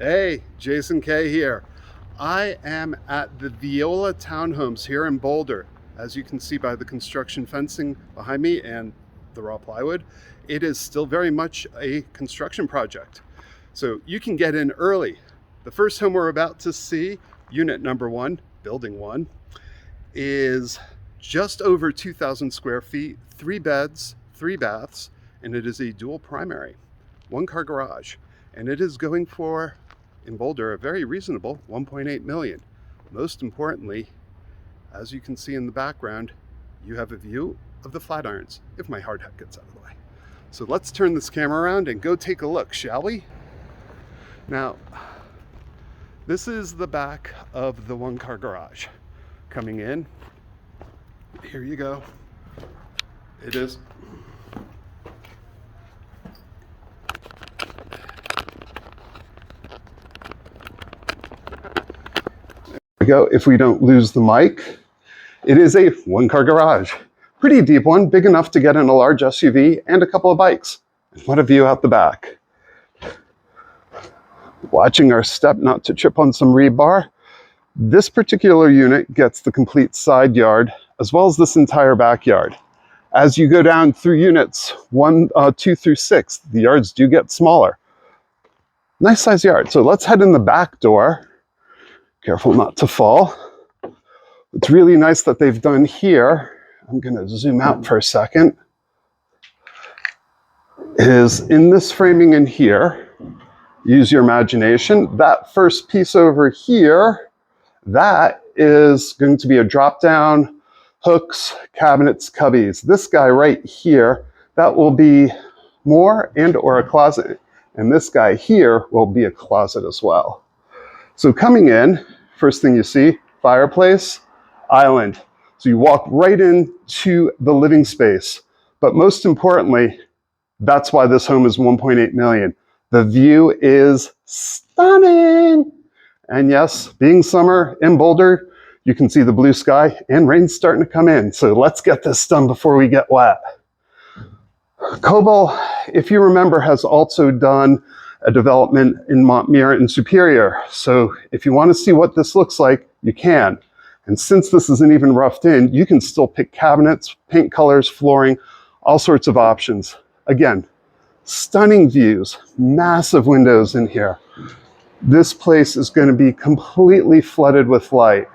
Hey, Jason K here. I am at the Viola Townhomes here in Boulder. As you can see by the construction fencing behind me and the raw plywood, it is still very much a construction project. So you can get in early. The first home we're about to see, unit number 1, building 1, is just over 2,000 square feet, 3 beds, 3 baths, and it is a dual primary, 1-car garage. And it is going for, in Boulder, a very reasonable 1.8 million. Most importantly, as you can see in the background, you have a view of the Flatirons, if my hard hat gets out of the way. So let's turn this camera around and go take a look, shall we? Now, this is the back of the 1-car garage. Coming in, here you go. It is go if we don't lose the mic. It is a 1-car garage. Pretty deep one, big enough to get in a large SUV and a couple of bikes. And what a view out the back. Watching our step not to trip on some rebar. This particular unit gets the complete side yard as well as this entire backyard. As you go down through units 1, 2 through 6, the yards do get smaller. Nice size yard. So let's head in the back door. Careful not to fall. What's really nice that they've done here, I'm going to zoom out for a second, is in this framing in here, use your imagination. That first piece over here, that is going to be a drop down, hooks, cabinets, cubbies. This guy right here, that will be more and or a closet. And this guy here will be a closet as well. So coming in, first thing you see, fireplace, island. So you walk right into the living space. But most importantly, that's why this home is 1.8 million. The view is stunning. And yes, being summer in Boulder, you can see the blue sky and rain's starting to come in. So let's get this done before we get wet. NoBo, if you remember, has also done a development in Montmere and Superior. So if you want to see what this looks like, you can. And since this isn't even roughed in, you can still pick cabinets, paint colors, flooring, all sorts of options. Again, stunning views, massive windows in here. This place is going to be completely flooded with light.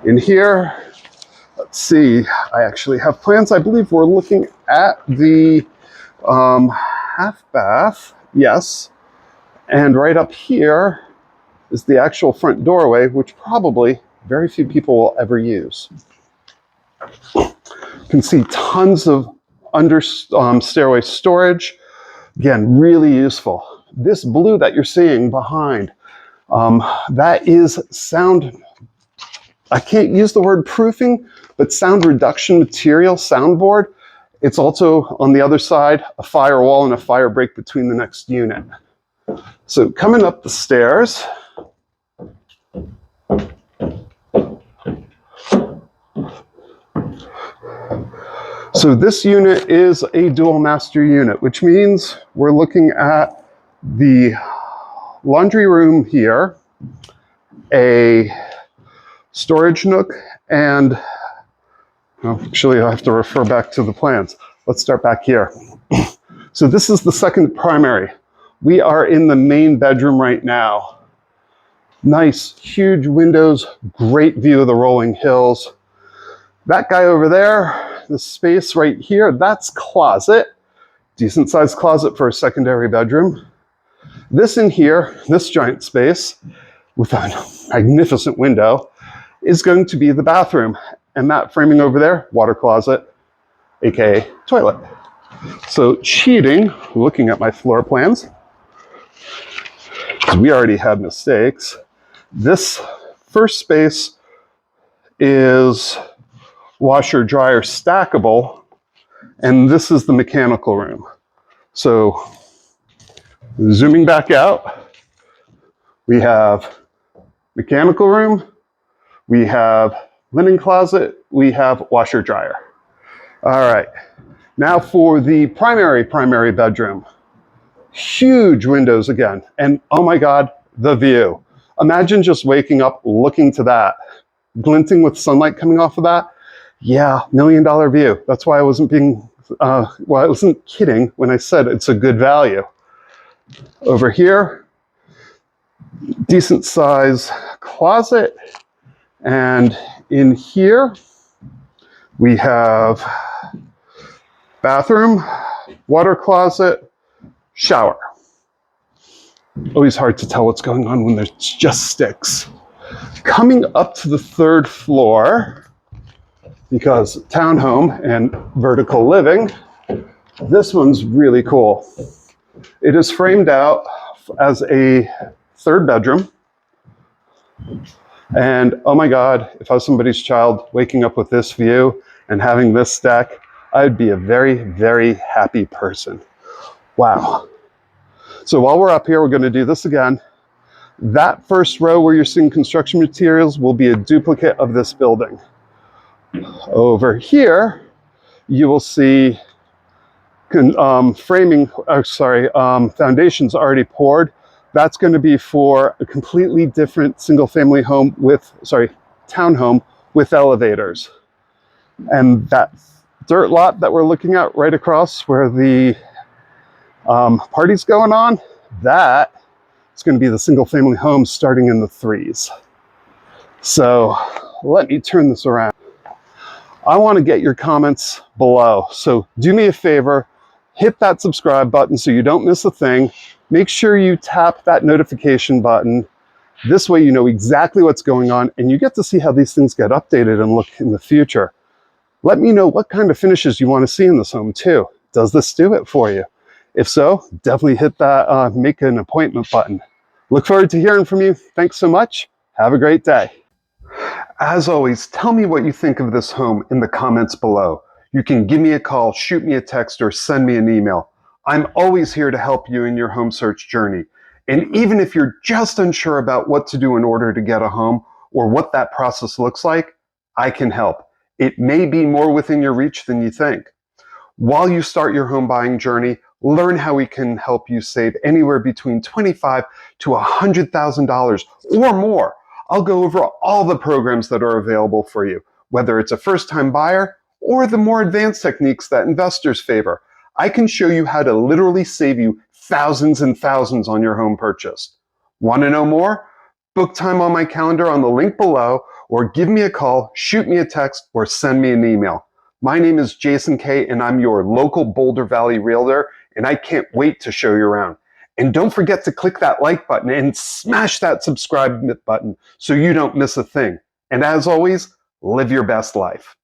In here, let's see, I actually have plans. I believe we're looking at the half bath, yes. And right up here is the actual front doorway, which probably very few people will ever use. You can see tons of under stairway storage. Again, really useful. This blue that you're seeing behind, that is sound, I can't use the word proofing, but sound reduction material, soundboard. It's also, on the other side, a firewall and a fire break between the next unit. So coming up the stairs, so this unit is a dual master unit, which means we're looking at the laundry room here, a storage nook, and actually I have to refer back to the plans. Let's start back here. So this is the second primary. We are in the main bedroom right now. Nice, huge windows, great view of the rolling hills. That guy over there, the space right here, that's closet. Decent sized closet for a secondary bedroom. This in here, this giant space with a magnificent window, is going to be the bathroom. And that framing over there, water closet, AKA toilet. So cheating, looking at my floor plans, because we already had mistakes. This first space is washer dryer stackable, and this is the mechanical room. So zooming back out, we have mechanical room, we have linen closet, we have washer dryer. All right, now for the primary bedroom. Huge windows again. And oh my God, the view. Imagine just waking up looking to that, glinting with sunlight coming off of that. Yeah, $1 million view. That's why I wasn't being, I wasn't kidding when I said it's a good value. Over here, decent size closet. And in here, we have bathroom, water closet, shower. Always hard to tell what's going on when there's just sticks. Coming up to the 3rd floor, because townhome and vertical living, this one's really cool. It is framed out as a 3rd bedroom. And oh my God, if I was somebody's child waking up with this view and having this deck, I'd be a very, very happy person. Wow. So while we're up here, we're going to do this again. That first row where you're seeing construction materials will be a duplicate of this building. Over here, you will see foundations already poured. That's going to be for a completely different single-family home townhome with elevators. And that dirt lot that we're looking at right across where the party's going on, that is going to be the single-family home starting in the 3s. So let me turn this around. I want to get your comments below. So do me a favor, hit that subscribe button so you don't miss a thing. Make sure you tap that notification button. This way you know exactly what's going on and you get to see how these things get updated and look in the future. Let me know what kind of finishes you want to see in this home too. Does this do it for you? If so, definitely hit that make an appointment button. Look forward to hearing from you. Thanks so much. Have a great day. As always, tell me what you think of this home in the comments below. You can give me a call, shoot me a text, or send me an email. I'm always here to help you in your home search journey. And even if you're just unsure about what to do in order to get a home or what that process looks like, I can help. It may be more within your reach than you think. While you start your home buying journey, learn how we can help you save anywhere between $25,000 to $100,000 or more. I'll go over all the programs that are available for you, whether it's a first-time buyer or the more advanced techniques that investors favor. I can show you how to literally save you thousands and thousands on your home purchase. Want to know more? Book time on my calendar on the link below, or give me a call, shoot me a text, or send me an email. My name is Jason K, and I'm your local Boulder Valley realtor, and I can't wait to show you around. And don't forget to click that like button and smash that subscribe button so you don't miss a thing. And as always, live your best life.